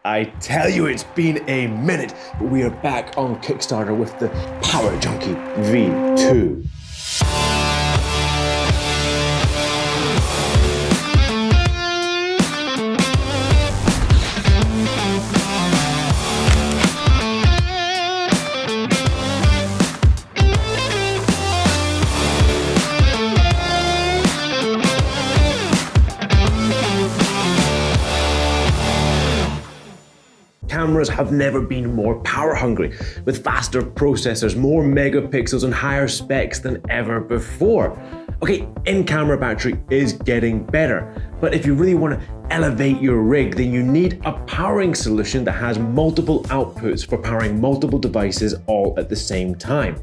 I tell you, it's been a minute, but we are back on Kickstarter with the Power Junkie V2. Cameras have never been more power hungry, with faster processors, more megapixels and higher specs than ever before. Okay, in-camera battery is getting better, but if you really want to elevate your rig, then you need a powering solution that has multiple outputs for powering multiple devices all at the same time,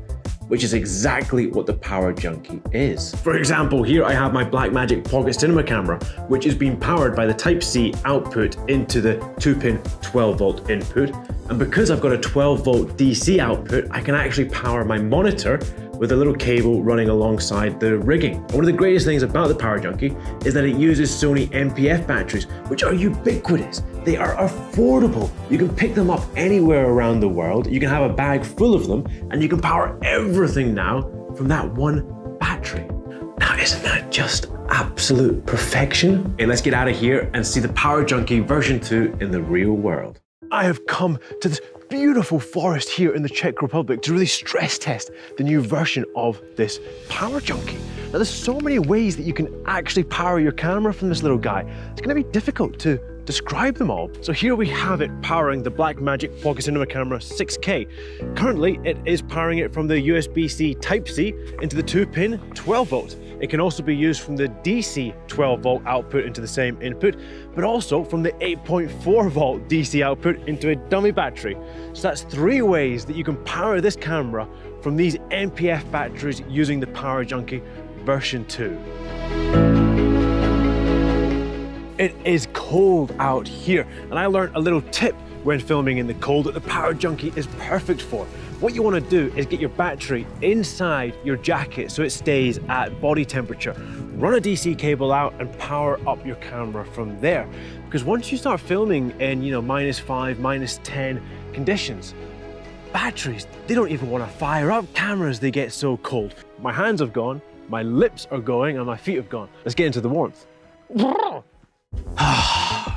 which is exactly what the Power Junkie is. For example, here I have my Blackmagic Pocket Cinema camera, which is being powered by the Type-C output into the 2-pin 12-volt input. And because I've got a 12-volt DC output, I can actually power my monitor with a little cable running alongside the rigging. One of the greatest things about the Power Junkie is that it uses Sony NP-F batteries, which are ubiquitous. They are affordable. You can pick them up anywhere around the world. You can have a bag full of them, and you can power everything now from that one battery. Now, isn't that just absolute perfection? Okay, let's get out of here and see the Power Junkie version 2 in the real world. I have come to this beautiful forest here in the Czech Republic to really stress test the new version of this Power Junkie. Now, there's so many ways that you can actually power your camera from this little guy. It's going to be difficult to describe them all. So here we have it powering the Blackmagic Pocket Cinema camera 6K. Currently, it is powering it from the USB-C Type-C into the 2-pin 12-volt. It can also be used from the DC 12-volt output into the same input, but also from the 8.4-volt DC output into a dummy battery. So that's 3 ways that you can power this camera from these NP-F batteries using the Power Junkie version 2. It is cold out here, and I learned a little tip when filming in the cold that the Power Junkie is perfect for. What you want to do is get your battery inside your jacket so it stays at body temperature. Run a DC cable out and power up your camera from there. Because once you start filming in, -5, -10 conditions, batteries, they don't even want to fire up cameras, they get so cold. My hands have gone, my lips are going, and my feet have gone. Let's get into the warmth.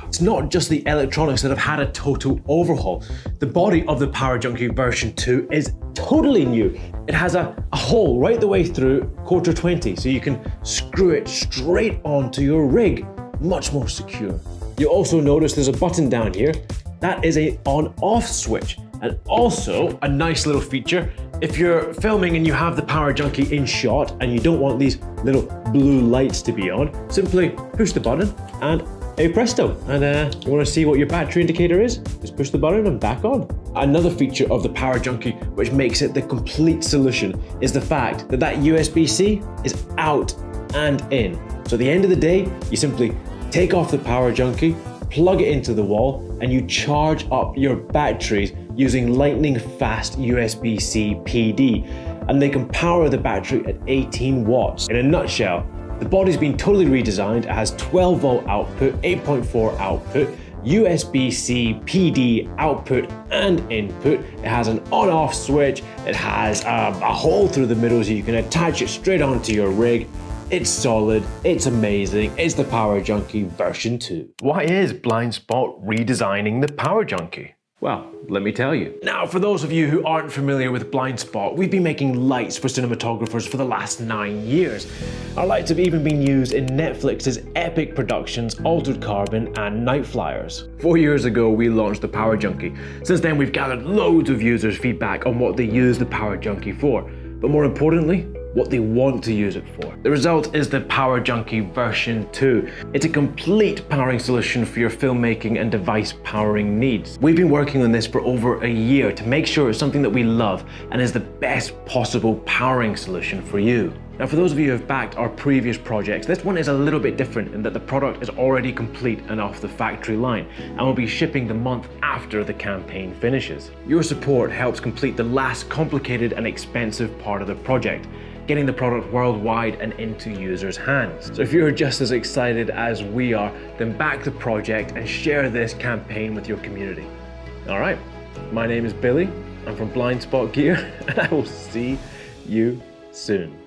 It's not just the electronics that have had a total overhaul. The body of the Power Junkie version 2 is totally new. It has a hole right the way through 1/4 so you can screw it straight onto your rig, much more secure. You'll also notice there's a button down here. That is a on-off switch, and also a nice little feature. If you're filming and you have the Power Junkie in shot and you don't want these little blue lights to be on, simply push the button and hey presto. And you want to see what your battery indicator is? Just push the button and back on. Another feature of the Power Junkie, which makes it the complete solution, is the fact that that USB-C is out and in. So at the end of the day, you simply take off the Power Junkie, plug it into the wall, and you charge up your batteries using lightning fast USB-C PD, and they can power the battery at 18 watts. In a nutshell, the body's been totally redesigned. It has 12-volt output, 8.4 output, USB-C PD output and input. It has an on-off switch. It has a hole through the middle so you can attach it straight onto your rig. It's solid, it's amazing, it's the Power Junkie version 2. Why is Blind Spot redesigning the Power Junkie? Well, let me tell you. Now, for those of you who aren't familiar with Blind Spot, we've been making lights for cinematographers for the last 9 years. Our lights have even been used in Netflix's epic productions Altered Carbon and Night Flyers. 4 years ago, we launched the Power Junkie. Since then, we've gathered loads of users' feedback on what they use the Power Junkie for. But more importantly, what they want to use it for. The result is the Power Junkie version 2. It's a complete powering solution for your filmmaking and device powering needs. We've been working on this for over a year to make sure it's something that we love and is the best possible powering solution for you. Now, for those of you who have backed our previous projects, this one is a little bit different in that the product is already complete and off the factory line and will be shipping the month after the campaign finishes. Your support helps complete the last complicated and expensive part of the project. getting the product worldwide and into users' hands. So if you're just as excited as we are, then back the project and share this campaign with your community. All right, my name is Billy. I'm from Blind Spot Gear, and I will see you soon.